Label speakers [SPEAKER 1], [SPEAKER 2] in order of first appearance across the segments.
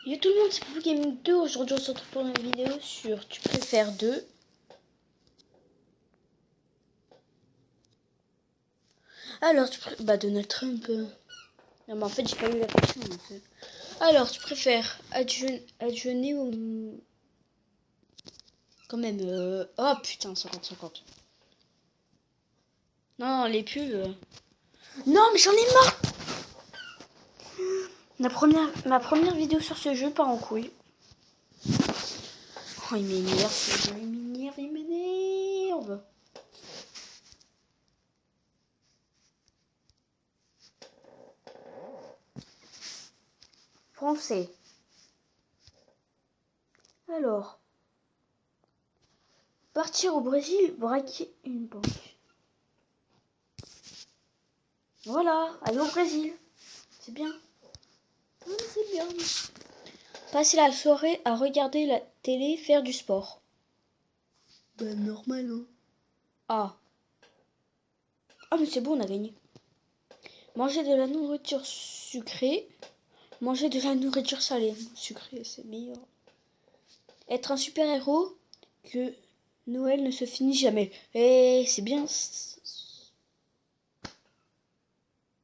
[SPEAKER 1] Yo tout le monde, c'est Poupou Gaming 2. Aujourd'hui on se retrouve pour une vidéo sur Tu préfères 2. Alors Donald Trump. Non mais en fait j'ai pas lu la question donc. Alors tu préfères adjeuner ou... Quand même Oh putain 50-50. Non les pubs. Non mais j'en ai marre. Ma première vidéo sur ce jeu part en couille. Oh il m'énerve ce jeu, il m'énerve. Français. Alors, partir au Brésil, braquer une banque. Voilà, aller au Brésil. C'est bien. C'est bien. Passer la soirée à regarder la télé, faire du sport. Ben normal, hein. Ah. Ah mais c'est bon, on a gagné. Manger de la nourriture sucrée. Manger de la nourriture salée. Sucrée, c'est meilleur. Être un super-héros. Que Noël ne se finit jamais. Eh, c'est bien.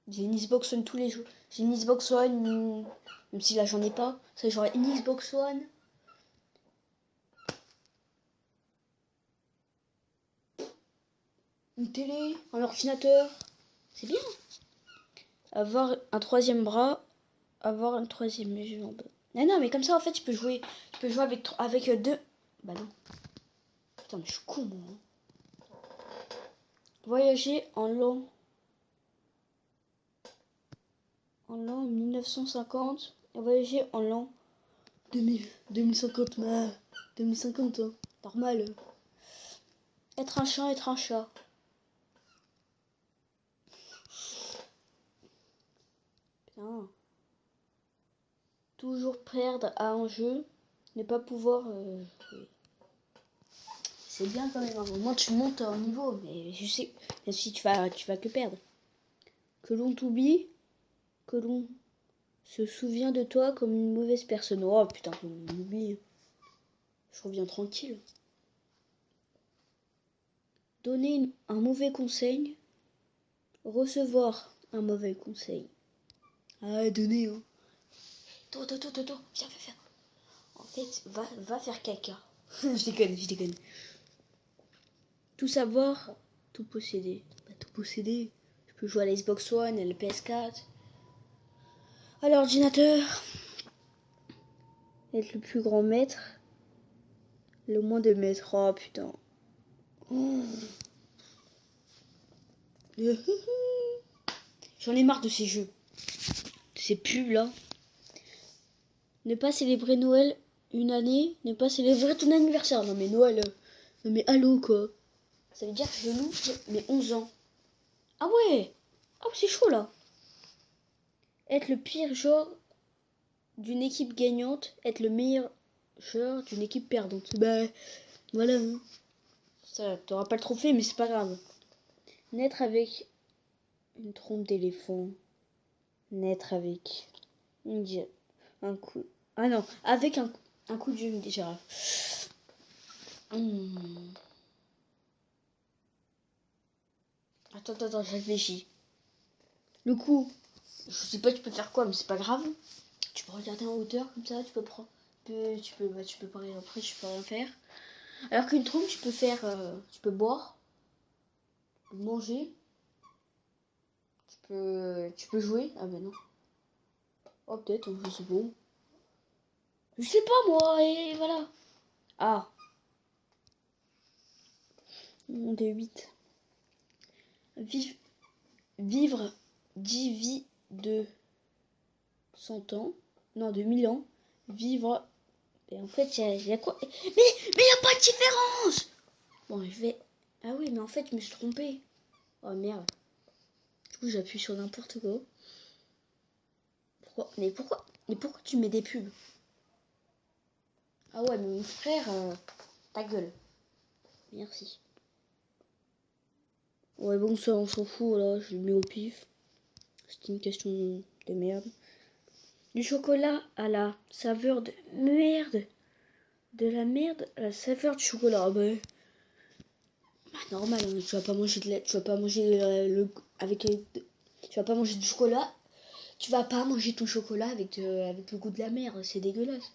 [SPEAKER 1] J'ai une Xbox One tous les jours. J'ai une Xbox One, même si là j'en ai pas. C'est genre une Xbox One. Une télé, un ordinateur. C'est bien. Avoir un troisième bras. Avoir une troisième jambe. Ah non, mais comme ça en fait tu peux jouer. Tu peux jouer avec deux. Bah non. Putain, mais je suis con moi. Voyager en l'an 1950. Et voyager en l'an 2050. 2050, hein. Normal. Être un chat, être un chat. Putain. Toujours perdre à un jeu, ne pas pouvoir jouer. C'est bien quand même, à un moment tu montes en niveau, mais je sais, même si tu vas que perdre. Que l'on t'oublie, que l'on se souvient de toi comme une mauvaise personne. Oh putain, qu'on m'oublie. Je reviens tranquille. Donner un mauvais conseil, recevoir un mauvais conseil. Ah, donner, hein. Toto, viens, viens. En fait, va faire caca. Je déconne. Tout savoir, tout posséder. Bah, tout posséder. Je peux jouer à la Xbox One, à la PS4, à l'ordinateur. Être le plus grand maître, le moins de maîtres. Oh putain. Oh. J'en ai marre de ces jeux. De ces pubs là. Ne pas célébrer Noël une année, ne pas célébrer ton anniversaire. Non mais Noël. Non mais allô quoi. Ça veut dire que je loupe mes 11 ans. Ah ouais. Ah c'est chaud là. Être le pire joueur d'une équipe gagnante, être le meilleur joueur d'une équipe perdante. Bah voilà. Hein. Ça, t'auras pas le trophée, mais c'est pas grave. Naître avec une trompe d'éléphant. Naître avec un coup. Ah non, avec un coup de genou de girafe. Attends, je réfléchis. Le coup, je sais pas, tu peux faire quoi, mais c'est pas grave. Tu peux regarder en hauteur comme ça, tu peux prendre. Tu peux parler après, tu peux rien faire. Alors qu'une trompe, tu peux faire. Tu peux boire, manger. Tu peux jouer. Ah bah non. Oh peut-être, je sais pas. Je sais pas moi, et voilà. Ah. De 8. Vivre 10 vies de 100 ans. Non, de 1000 ans. Vivre. Et en fait, il y a quoi? Mais il n'y a pas de différence! Bon, je vais. Ah oui, mais en fait, je me suis trompée. Oh merde. Du coup, j'appuie sur n'importe quoi. Mais pourquoi tu mets des pubs? Ah ouais, mais mon frère, ta gueule. Merci. Ouais, bon, ça, on s'en fout, là. Je le mets au pif. C'était une question de merde. Du chocolat à la saveur de merde. De la merde à la saveur du chocolat. Bah, normal, hein, tu vas pas manger de lait, tu vas pas manger tu vas pas manger du chocolat. Tu vas pas manger ton chocolat avec le goût de la merde, c'est dégueulasse.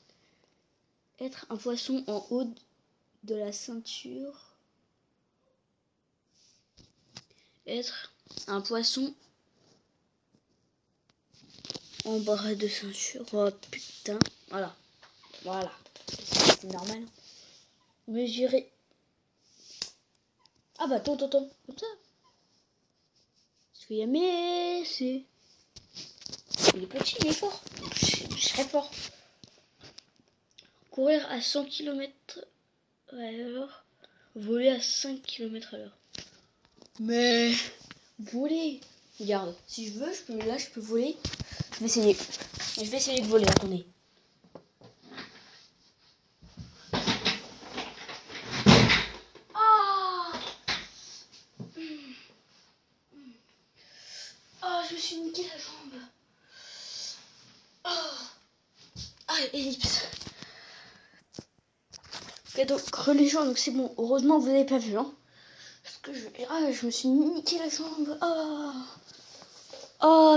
[SPEAKER 1] Être un poisson en haut de la ceinture. Être un poisson en bras de ceinture. Oh putain. Voilà. Voilà. C'est normal. Mesurer. Ah bah attends. Comme ça. Parce qu'il y a Messi. Il est petit, il est fort. Je serais fort. Courir à 100 km à l'heure. Voler à 5 km à l'heure. Mais voler. Regarde, si je veux, je peux voler. Je vais essayer. Je vais essayer de voler, attendez. Ah, je me suis niqué la jambe. Ah, ellipse. Ok, donc religion, donc c'est bon. Heureusement, vous n'avez pas vu, hein. Parce que je me suis niqué la jambe.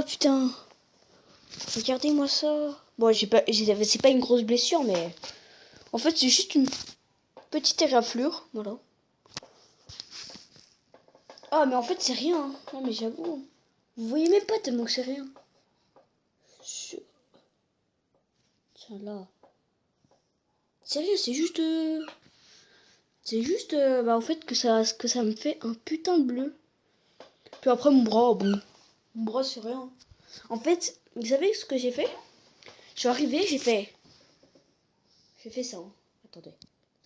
[SPEAKER 1] Putain. Regardez-moi ça. Bon, c'est pas une grosse blessure, mais en fait, c'est juste une petite éraflure, voilà. Ah, mais en fait, c'est rien. Hein. Non, mais j'avoue. Vous voyez même pas tellement que c'est rien. Tiens, là. C'est rien, c'est juste... en fait, que ça me fait un putain de bleu. Puis après, mon bras, bon. Mon bras, c'est rien. En fait, vous savez ce que j'ai fait? Je suis arrivée, j'ai fait... J'ai fait ça. Hein. Attendez.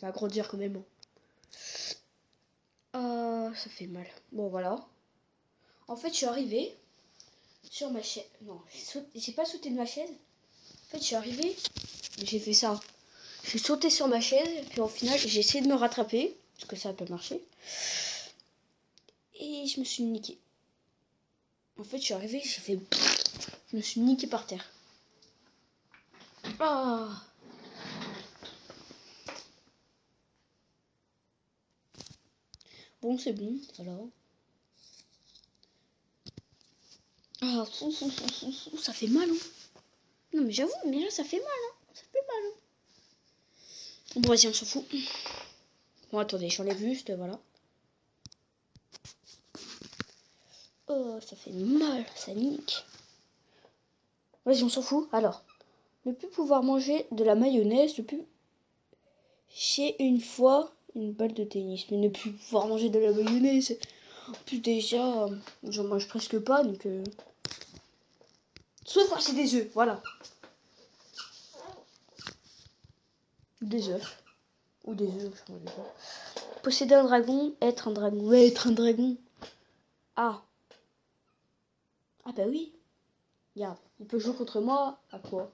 [SPEAKER 1] Ça va grandir quand même. Ah, ça fait mal. Bon, voilà. En fait, je suis arrivée sur ma chaise. Non, j'ai pas sauté de ma chaise. En fait, je suis arrivée, j'ai fait ça. J'ai sauté sur ma chaise, puis au final, j'ai essayé de me rattraper, parce que ça a pas marché. Et je me suis niqué. En fait, je suis arrivée, j'ai fait... Je me suis niqué par terre. Ah. Bon, c'est bon, voilà. Ah, ça fait mal, hein. Non, mais j'avoue, mais là, ça fait mal, hein. Ça fait mal, hein. Bon, vas-y, on s'en fout. Bon, attendez, j'enlève juste, voilà. Oh, ça fait mal, ça nique. Vas-y, on s'en fout. Alors, ne plus pouvoir manger de la mayonnaise, ne plus chez une fois une balle de tennis. Mais ne plus pouvoir manger de la mayonnaise. En plus, déjà, j'en mange presque pas, donc... Sauf quand c'est des œufs, voilà. Des œufs. Ou des œufs, je sais pas. Posséder un dragon, être un dragon. Ouais, être un dragon. Ah. Ah bah oui. Regarde, il peut jouer contre moi. À quoi?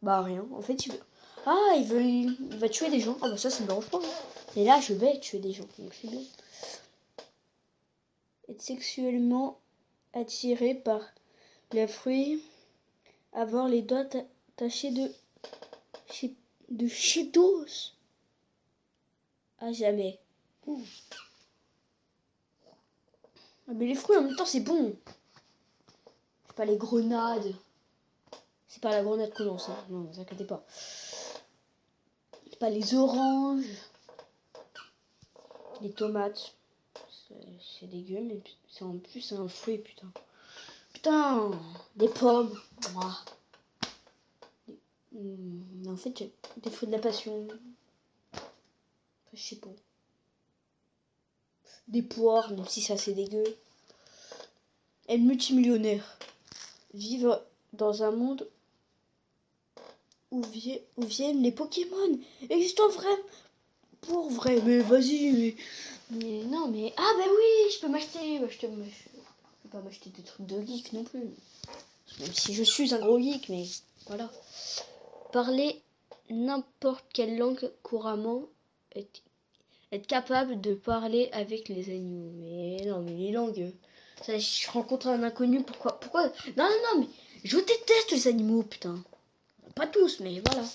[SPEAKER 1] Bah rien. En fait, il veut... Ah, il va tuer des gens. Ah bah ça me dérange pas. Hein. Et là, je vais tuer des gens. Donc c'est bien. Être sexuellement attiré par les fruits. Avoir les doigts tachés de Cheetos. À jamais. Ouh. Ah, mais les fruits en même temps c'est bon. C'est pas les grenades. C'est pas la grenade qu'on lance, hein. Non, ne vous inquiétez pas. C'est pas les oranges. Les tomates. C'est dégueu, mais c'est en plus un fruit, putain. Putain, des pommes. Moi. En fait, des fruits de la passion. Enfin, je sais pas. Des poires, même si ça c'est dégueu. Être multimillionnaire. Vivre dans un monde où viennent les Pokémon. Existant vrai pour vrai. Mais vas-y, mais non, mais... Ah bah oui, je peux m'acheter. Je peux pas m'acheter des trucs de geek non plus. Même si je suis un gros geek, mais voilà. Parler n'importe quelle langue couramment. Être capable de parler avec les animaux. Mais non, mais les langues... je rencontre un inconnu, pourquoi non, mais je déteste les animaux, putain. Pas tous, mais voilà.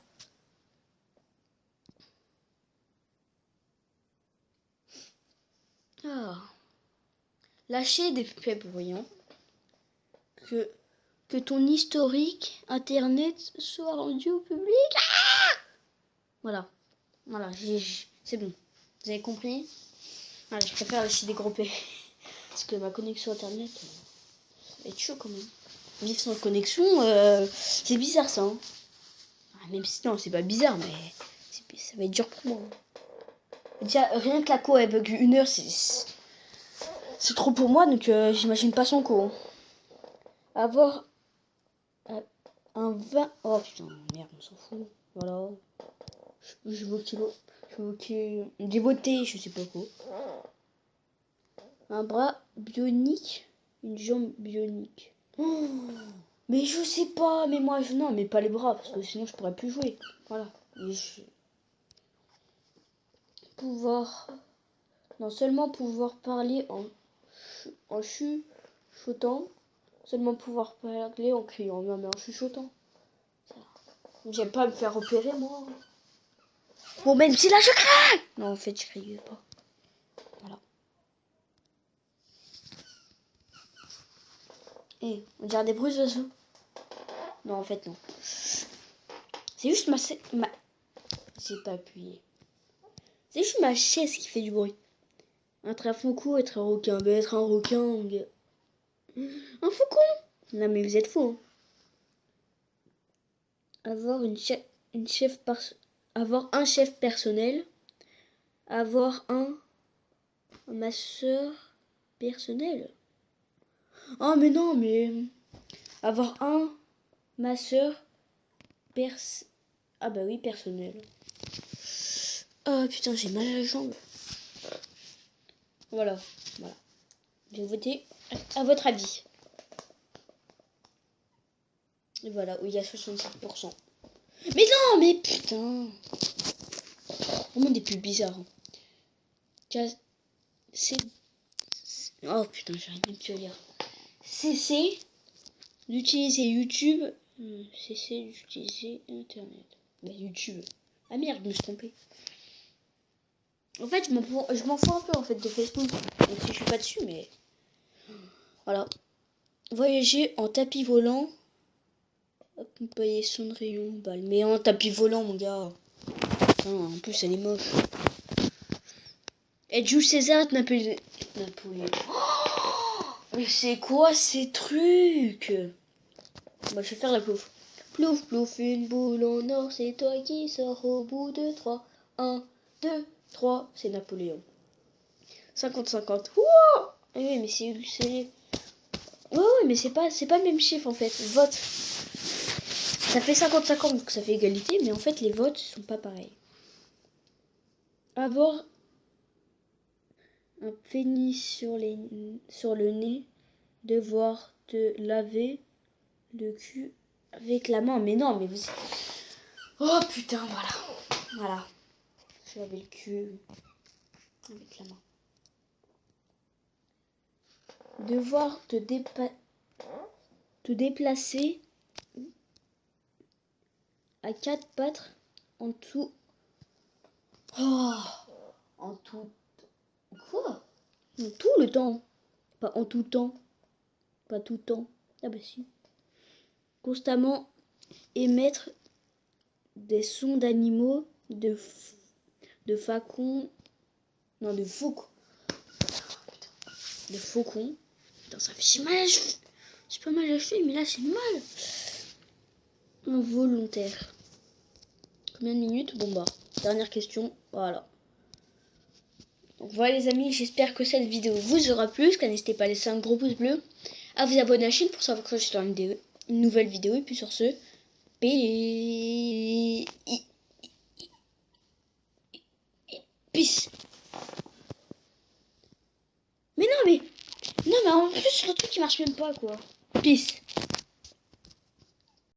[SPEAKER 1] Ah. Lâcher des faits bruyants. Que ton historique internet soit rendu au public. Ah, voilà. Voilà, c'est bon. Vous avez compris? Voilà, je préfère lâcher des gros P. Parce que ma connexion internet, ça va être chaud quand même. Vivre sans connexion, c'est bizarre ça. Hein. Même si non, c'est pas bizarre, mais ça va être dur pour moi. Déjà, rien que la co elle bug 1 heure, c'est trop pour moi, donc j'imagine pas son co. Hein. Avoir un 20... Oh putain, merde, on s'en fout. Voilà. Je j'ai voté, je sais pas quoi. Un bras bionique, une jambe bionique. Oh, mais je sais pas, mais moi non, mais pas les bras parce que sinon je pourrais plus jouer. Voilà. Pouvoir, non seulement pouvoir parler en chuchotant, seulement pouvoir parler en criant, non mais en chuchotant. J'aime pas me faire opérer moi. Bon même si là je crie. Non en fait je criais pas. Voilà. Et on dirait des bruits d'oiseaux. Non en fait non. C'est juste ma... J'ai pas appuyé. C'est juste ma chaise qui fait du bruit. Être un faucon, être un requin. Ben être un requin, mon gars. Un faucon. Non mais vous êtes fous. Hein. Avoir avoir un chef personnel. Avoir un masseur personnel. Oh mais non mais... Avoir un masseur Ah bah oui, personnel. Oh putain, j'ai mal à la jambe. Voilà. J'ai voté à votre avis. Et voilà, où il y a 67%. Mais non, mais putain. Le monde est plus bizarre. Oh putain, j'arrive même plus à lire. Cesser d'utiliser YouTube. Cesser d'utiliser Internet. Bah YouTube. Ah merde, je me suis trompée. En fait, je m'en fous un peu en fait de Facebook. Même si je suis pas dessus, mais... Voilà. Voyager en tapis volant. Accompagner Cendrillon, balle. Mais en tapis volant, mon gars. Putain, en plus, elle est moche. Et Jules César, Napoléon. Oh, mais c'est quoi ces trucs? Bah, je vais faire la plouf. Plouf, plouf, une boule en or, c'est toi qui sors au bout de 3. 1, 2, 3, c'est Napoléon. 50-50. Wouah! Oui, mais c'est... Ouais, mais c'est pas le même chiffre en fait. Vote. Ça fait 50-50, donc ça fait égalité, mais en fait, les votes sont pas pareils. Avoir un pénis sur le nez, devoir te laver le cul avec la main. Mais non, mais vous... Oh putain, voilà. Je lavais le cul avec la main. Devoir te déplacer à 4 pattes en tout... Oh, en tout... Quoi? En tout le temps. Pas en tout temps. Pas tout temps. Ah bah si. Constamment émettre des sons d'animaux, de facons, non de faucons, de faucons. Putain, ça fait mal. J'ai pas mal à cheville, mais là c'est mal. Involontaire. Combien de minutes? Bon bah, dernière question. Voilà. Donc voilà les amis, j'espère que cette vidéo vous aura plu. N'hésitez pas à laisser un gros pouce bleu, à vous abonner à la chaîne pour savoir que je suis dans une nouvelle vidéo. Et puis sur ce, peace. Mais non mais en plus le truc qui marche même pas quoi. Peace.